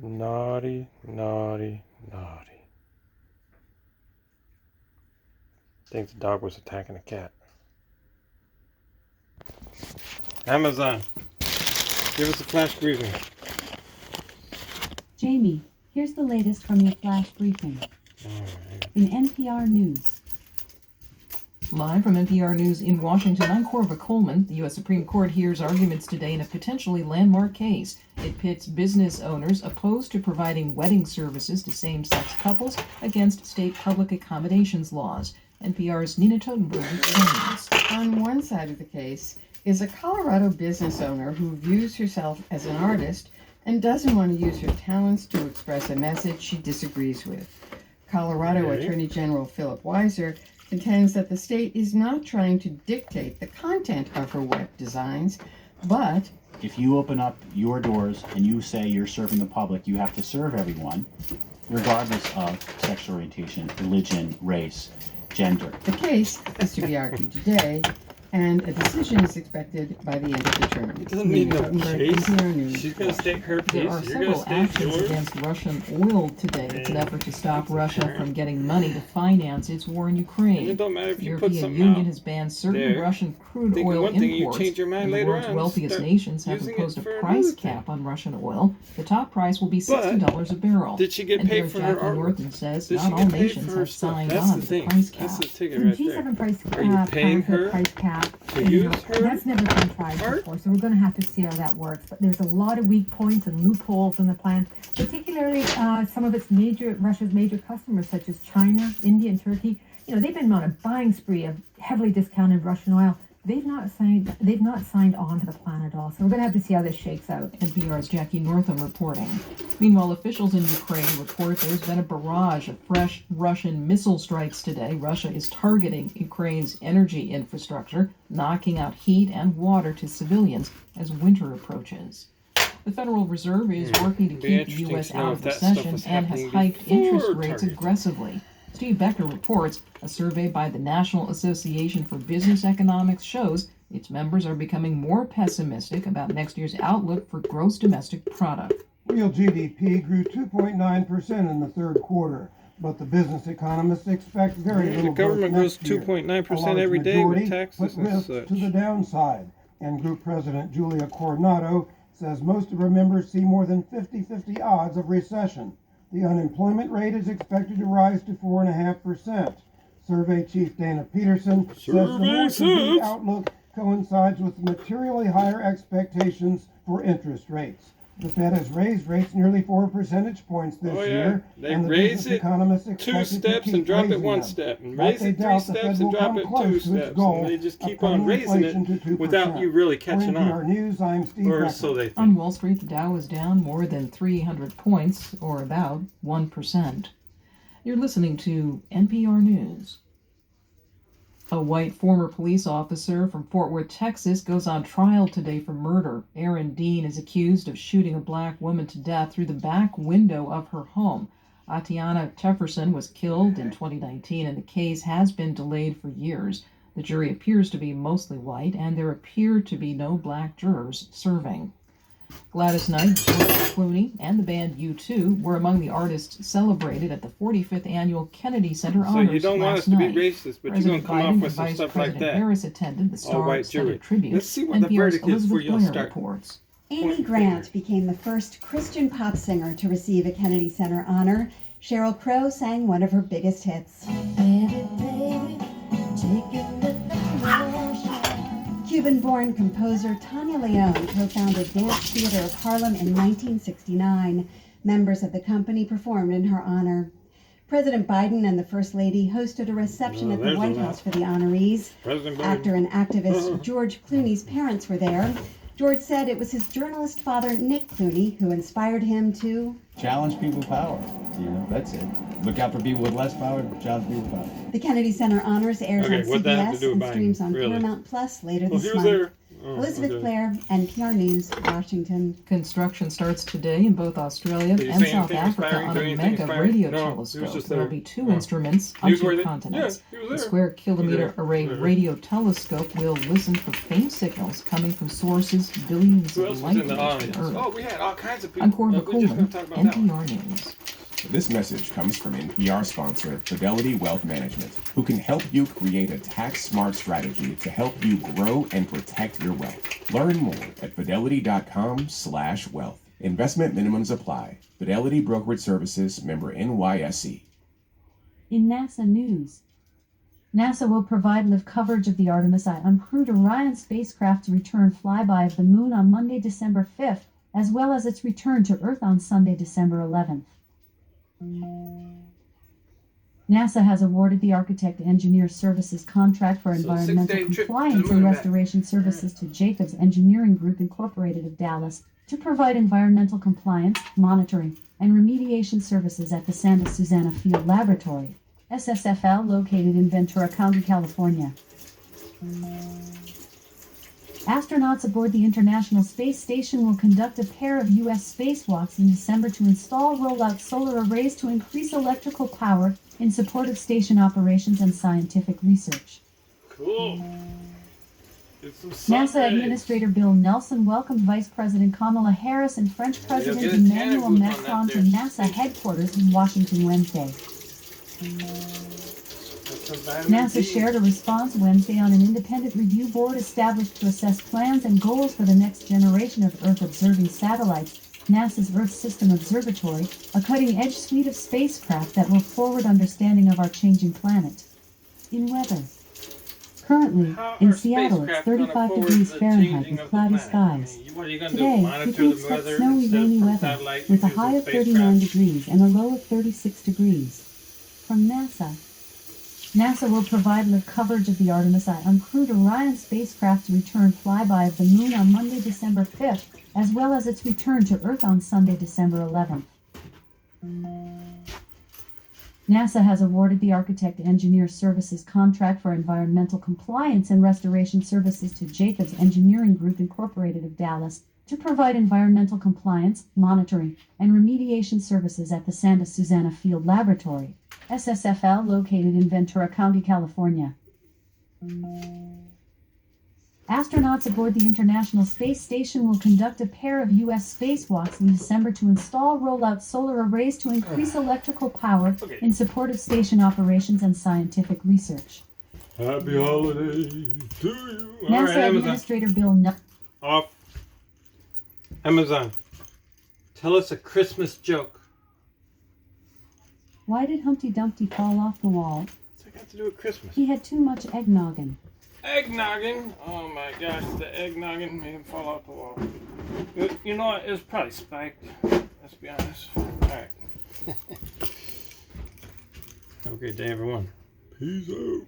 Naughty, naughty, naughty. I think the dog was attacking a cat. Amazon, give us a flash briefing. Jamie, here's the latest from your flash briefing. In NPR News. Live from NPR News in Washington, I'm Corva Coleman. The U.S. Supreme Court hears arguments today in a potentially landmark case. It pits business owners opposed to providing wedding services to same-sex couples against state public accommodations laws. NPR's Nina Totenberg explains. On one side of the case is a Colorado business owner who views herself as an artist and doesn't want to use her talents to express a message she disagrees with. Colorado Attorney General Philip Weiser contends that the state is not trying to dictate the content of her web designs, but if you open up your doors and you say you're serving the public, you have to serve everyone, regardless of sexual orientation, religion, race, gender. the case is to be argued today, and a decision is expected by the end of the term. It doesn't mean no case. NPR News. She's going to state her There case. are You're going to several state actions yours. against Russian oil today. It's an effort to stop Russia from getting money to finance its war in And Ukraine. it don't matter if The you put European something Union out. has banned certain there, Russian crude thinking oil one thing, you imports, change your mind and the later world's on, wealthiest start nations have using it imposed a for price another thing. cap on Russian oil. The top price will be $60 a barrel. Did she get And paid here for her Jackie artwork? Norton says Did she not all get paid nations for her have stuff? signed That's on the to the thing. price That's cap. the ticket The right there. G7 price Are you paying plan for her price cap, to you use know, her that's never been tried art? before, so we're going to have to see how that works. But there's a lot of weak points and loopholes in the plan, particularly some of Russia's major customers, such as China, India, and Turkey. You know, they've been on a buying spree of heavily discounted Russian oil. They've not signed on to the plan at all. So we're going to have to see how this shakes out. NPR's Jackie Northam reporting. Meanwhile, officials in Ukraine report there's been a barrage of fresh Russian missile strikes today. Russia is targeting Ukraine's energy infrastructure, knocking out heat and water to civilians as winter approaches. The Federal Reserve is working to Be keep the interesting U.S. to know out if of that stuff recession was and has happening hiked interest before rates Target. aggressively. Steve Becker reports a survey by the National Association for Business Economics shows its members are becoming more pessimistic about next year's outlook for gross domestic product. Real GDP grew 2.9% in the third quarter, but the business economists expect very The little government growth grows next year. 2.9% A large every day with majority taxes put and risks such. to the downside, and Group President Julia Coronado says most of her members see more than 50-50 odds of recession. The unemployment rate is expected to rise to 4.5%. Survey Chief Dana Peterson says the more subdued outlook coincides with materially higher expectations for interest rates. The Fed has raised rates nearly 4 percentage points this year, They and the raise business it economists 2 expect it to steps keep and drop it raising 1 them. step, and But raise they it 3 doubt the Fed steps will and drop come it 2 close to its steps, goal and they just of keep on cutting raising inflation it to 2%. without you really catching For NPR on. News, I'm Steve Or Becker. so they think. On Wall Street, the Dow is down more than 300 points, or about 1%. You're listening to NPR News. A white former police officer from Fort Worth, Texas, goes on trial today for murder. Aaron Dean is accused of shooting a black woman to death through the back window of her home. Atiana Jefferson was killed in 2019, and the case has been delayed for years. The jury appears to be mostly white, and there appear to be no black jurors serving. Gladys Knight, George Clooney, and the band U2 were among the artists celebrated at the 45th Annual Kennedy Center So Honors you don't want last us to be night. racist, but you're going President to come Biden off and with some Vice stuff like President that. Harris attended the All white star-studded jury. tribute. Let's see what the NPR's verdict is before Elizabeth you'll Blair start. reports. Amy Grant became the first Christian pop singer to receive a Kennedy Center honor. Sheryl Crow sang one of her biggest hits. Cuban-born composer Tanya León co-founded Dance Theater of Harlem in 1969. Members of the company performed in her honor. President Biden and the First Lady hosted a reception at the there's a White lot. House for the honorees. President Biden. Actor and activist George Clooney's parents were there. George said it was his journalist father, Nick Clooney, who inspired him to Challenge people with power. That's it. Look out for people with less power, challenge people with power. The Kennedy Center Honors airs Okay, on what'd that have to CBS do with and Biden? streams on Really? Paramount Plus later Well, this he was month. there Oh, Elizabeth okay. Clare, NPR News, Washington. Construction starts today in both Australia Did he and say South anything Africa inspiring? on Do a anything mega inspiring? radio No, he was telescope. just There'll there. be two Oh. instruments on Newsworthy? two continents. Yeah, he was The there. square kilometer There. array There. radio telescope will listen for faint signals coming from sources billions Who of else was light in the years audience? from Oh, Earth. we had all kinds of people. I'm Corbin We're just going Coleman, to talk about that one. NPR News. This message comes from NPR sponsor Fidelity Wealth Management, who can help you create a tax-smart strategy to help you grow and protect your wealth. Learn more at fidelity.com/wealth. Investment minimums apply. Fidelity Brokerage Services, member NYSE. In NASA news, NASA will provide live coverage of the Artemis I uncrewed Orion spacecraft's return flyby of the Moon on Monday, December 5th, as well as its return to Earth on Sunday, December 11th. NASA has awarded the Architect Engineer Services contract for So, environmental 6-day trip to the compliance moon and and back. restoration services to Jacobs Engineering Group Incorporated of Dallas to provide environmental compliance, monitoring, and remediation services at the Santa Susana Field Laboratory, SSFL, located in Ventura County, California. Astronauts aboard the International Space Station will conduct a pair of U.S. spacewalks in December to install rollout solar arrays to increase electrical power in support of station operations and scientific research. Cool. Get some sun NASA rays. Administrator Bill Nelson welcomed Vice President Kamala Harris and French President get a Emmanuel tanning booth on Macron that to there. NASA headquarters in Washington Wednesday. That's some vitamin NASA D. shared a response Wednesday on an independent review board established to assess plans and goals for the next generation of Earth-observing satellites, NASA's Earth System Observatory, a cutting-edge suite of spacecraft that will forward understanding of our changing planet. In weather. Currently, How in are Seattle, it's spacecraft gonna 35 forward degrees the Fahrenheit changing with of the cloudy planet? skies. I mean, what are you going to Today, do? we Monitor can the expect weather snowy, instead rainy of from weather, satellite with a using high of spacecraft? 39 degrees and a low of 36 degrees. From NASA. NASA will provide live coverage of the Artemis I uncrewed Orion spacecraft's return flyby of the Moon on Monday, December 5th, as well as its return to Earth on Sunday, December 11th. NASA has awarded the Architect Engineer Services contract for environmental compliance and restoration services to Jacobs Engineering Group Incorporated of Dallas to provide environmental compliance, monitoring, and remediation services at the Santa Susana Field Laboratory, SSFL, located in Ventura County, California. Astronauts aboard the International Space Station will conduct a pair of U.S. spacewalks in December to install rollout solar arrays to increase electrical power in support of station operations and scientific research. Happy holidays to you. All NASA right, Amazon. Administrator Bill Nelson. Off. Amazon. Tell us a Christmas joke. Why did Humpty Dumpty fall off the wall? What's that got to do with Christmas? He had too much eggnoggin. Eggnoggin. Oh my gosh, the eggnoggin made him fall off the wall. You know what? It was probably spiked. Let's be honest. Alright. Have a great day, everyone. Peace out.